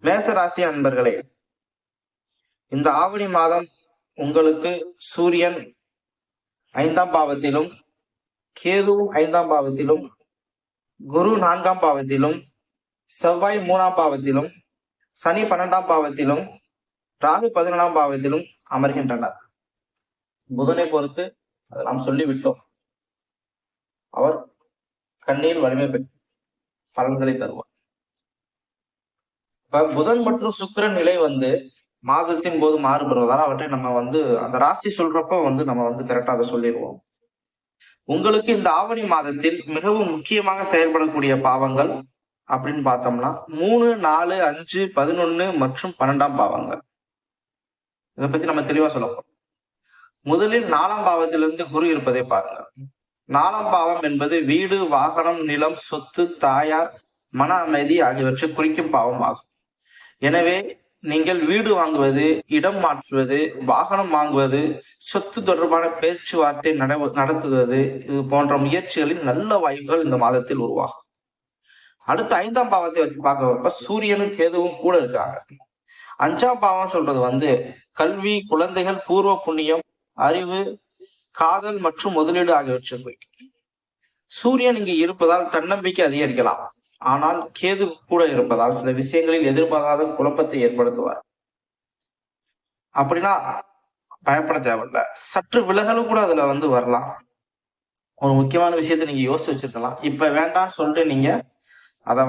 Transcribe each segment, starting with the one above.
மேசராசி அன்பர்களே, இந்த ஆவணி மாதம் உங்களுக்கு சூரியன் 5ஆம் பாவத்திலும், கேது 5ஆம் பாவத்திலும், குரு 4ஆம் பாவத்திலும், செவ்வாய் 3ஆம் பாவத்திலும், சனி 12ஆம் பாவத்திலும், ராகு 11ஆம் பாவத்திலும் அமர்கின்றனர். புதனை பொறுத்து அதை நாம் சொல்லிவிட்டோம். அவர் கண்ணியில் வலிமை பெற்று பலன்களை தருவார். புதன் மற்றும் சுக்கிரன் நிலை மாதத்தின் போது மாறுபடுவதால் அவற்றை நம்ம அந்த ராசி சொல்றப்ப நம்ம கரெக்டா அதை சொல்லிடுவோம். உங்களுக்கு இந்த ஆவணி மாதத்தில் மிகவும் முக்கியமாக செயல்படக்கூடிய பாவங்கள் அப்படின்னு பார்த்தோம்னா 3, 4, 5, 11 மற்றும் 12ஆம் பாவங்கள். இதை பத்தி நம்ம தெளிவா சொல்லப்போம். முதலில் 4ஆம் பாவத்திலிருந்து குரு இருப்பதை பாருங்க. 4ஆம் பாவம் என்பது வீடு, வாகனம், நிலம், சொத்து, தாயார், மன அமைதி ஆகியவற்றை குறிக்கும் பாவம் ஆகும். எனவே நீங்கள் வீடு வாங்குவது, இடம் மாற்றுவது, வாகனம் வாங்குவது, சொத்து தொடர்பான பேச்சுவார்த்தை நடத்துவது இது போன்ற முயற்சிகளில் நல்ல வாய்ப்புகள் இந்த மாதத்தில் உருவாகும். அடுத்து 5ஆம் பாவத்தை வச்சு பார்க்க சூரியனும் கேதுவும் கூட இருக்காங்க. 5ஆம் பாவம் சொல்றது கல்வி, குழந்தைகள், பூர்வ புண்ணியம், அறிவு, காதல் மற்றும் முதலீடு ஆகியவற்றை குறிக்கும். சூரியன் இங்கு இருப்பதால் தன்னம்பிக்கை அதிகரிக்கலாம். ஆனால் கேது கூட இருப்பதால் சில விஷயங்களில் எதிர்பாராத குழப்பத்தை ஏற்படுத்துவார். அப்படின்னா பயப்பட தேவையில்லை. சற்று விலகலும் கூட அதுல வரலாம். ஒரு முக்கியமான விஷயத்த நீங்க யோசிச்சு வச்சிருக்கலாம். இப்ப வேண்டாம்னு சொல்லிட்டு நீங்க அதை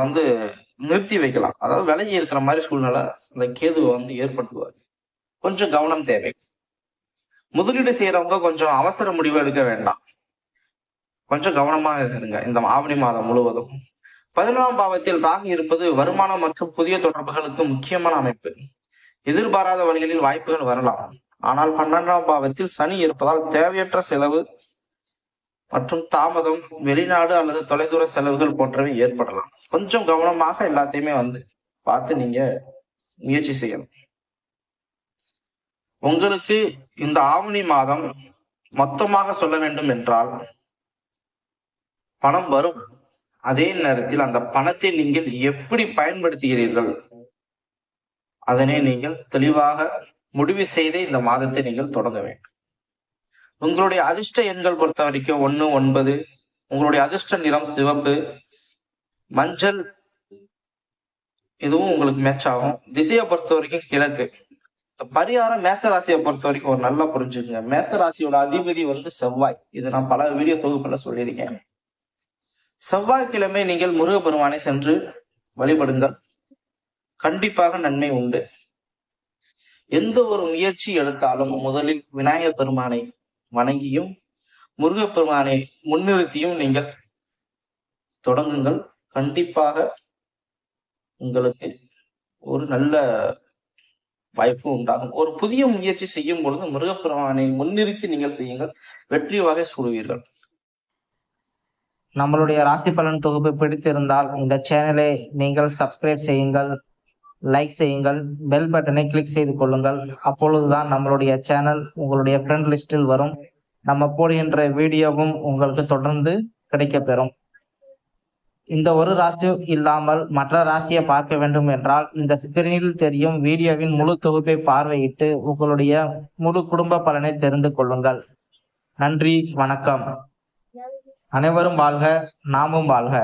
நிறுத்தி வைக்கலாம். அதாவது விலகி இருக்கிற மாதிரி சூழ்நிலை அந்த கேதுவை ஏற்படுத்துவார். கொஞ்சம் கவனம் தேவை. முதலீடு செய்யறவங்க கொஞ்சம் அவசர முடிவு எடுக்க வேண்டாம். கொஞ்சம் கவனமாக இருங்க இந்த ஆவணி மாதம் முழுவதும். 11ஆம் பாவத்தில் ராகு இருப்பது வருமானம் மற்றும் புதிய தொடர்புகளுக்கு முக்கியமான அமைப்பு. எதிர்பாராத வழிகளில் வாய்ப்புகள் வரலாம். ஆனால் 12ஆம் பாவத்தில் சனி இருப்பதால் தேவையற்ற செலவு மற்றும் தாமதம், வெளிநாடு அல்லது தொலைதூர செலவுகள் போன்றவை ஏற்படலாம். கொஞ்சம் கவனமாக எல்லாத்தையுமே பார்த்து நீங்க முயற்சி செய்யணும். உங்களுக்கு இந்த ஆவணி மாதம் மொத்தமாக சொல்ல வேண்டும் என்றால் பணம் வரும். அதே நேரத்தில் அந்த பணத்தை நீங்கள் எப்படி பயன்படுத்துகிறீர்கள் அதனை நீங்கள் தெளிவாக முடிவு செய்து இந்த மாதத்தை நீங்கள் தொடங்க வேண்டும். உங்களுடைய அதிர்ஷ்ட எண்கள் பொறுத்த வரைக்கும் 1, 9. உங்களுடைய அதிர்ஷ்ட நிறம் சிவப்பு, மஞ்சள் இதுவும் உங்களுக்கு மேட்ச் ஆகும். திசையை பொறுத்த வரைக்கும் கிழக்கு. பரிகாரம் மேசராசியை பொறுத்த வரைக்கும் ஒரு நல்லா புரிஞ்சுக்கங்க. மேசராசியோட அதிபதி செவ்வாய். இது நான் பல வீடியோ தொகுப்புல சொல்லியிருக்கேன். செவ்வாய்க்கிழமை நீங்கள் முருகப்பெருமானை சென்று வழிபடுங்கள். கண்டிப்பாக நன்மை உண்டு. எந்த ஒரு முயற்சி எடுத்தாலும் முதலில் விநாயகர் பெருமானை வணங்கியும் முருகப்பெருமானை முன்னிறுத்தியும் நீங்கள் தொடங்குங்கள். கண்டிப்பாக உங்களுக்கு ஒரு நல்ல வாய்ப்பு உண்டாகும். ஒரு புதிய முயற்சி செய்யும் பொழுது முருகப்பெருமானை முன்னிறுத்தி நீங்கள் செய்யுங்கள். வெற்றி வகை சூடுவீர்கள். நம்மளுடைய ராசி பலன் தொகுப்பு பிடித்திருந்தால் இந்த சேனலை நீங்கள் சப்ஸ்கிரைப் செய்யுங்கள், லைக் செய்யுங்கள், பெல் பட்டனை கிளிக் செய்து கொள்ளுங்கள். அப்பொழுதுதான் நம்மளுடைய சேனல் உங்களுடைய ஃப்ரெண்ட் லிஸ்டில் வரும். நம்ம போடுகின்ற வீடியோவும் உங்களுக்கு தொடர்ந்து கிடைக்கப்பெறும். இந்த ஒரு ராசி இல்லாமல் மற்ற ராசியை பார்க்க வேண்டும் என்றால் இந்த ஸ்கிரீனில் தெரியும் வீடியோவின் முழு தொகுப்பை பார்வையிட்டு உங்களுடைய முழு குடும்ப பலனை தெரிந்து கொள்ளுங்கள். நன்றி, வணக்கம். அனைவரும் வாழ்க, நாமும் வாழ்க.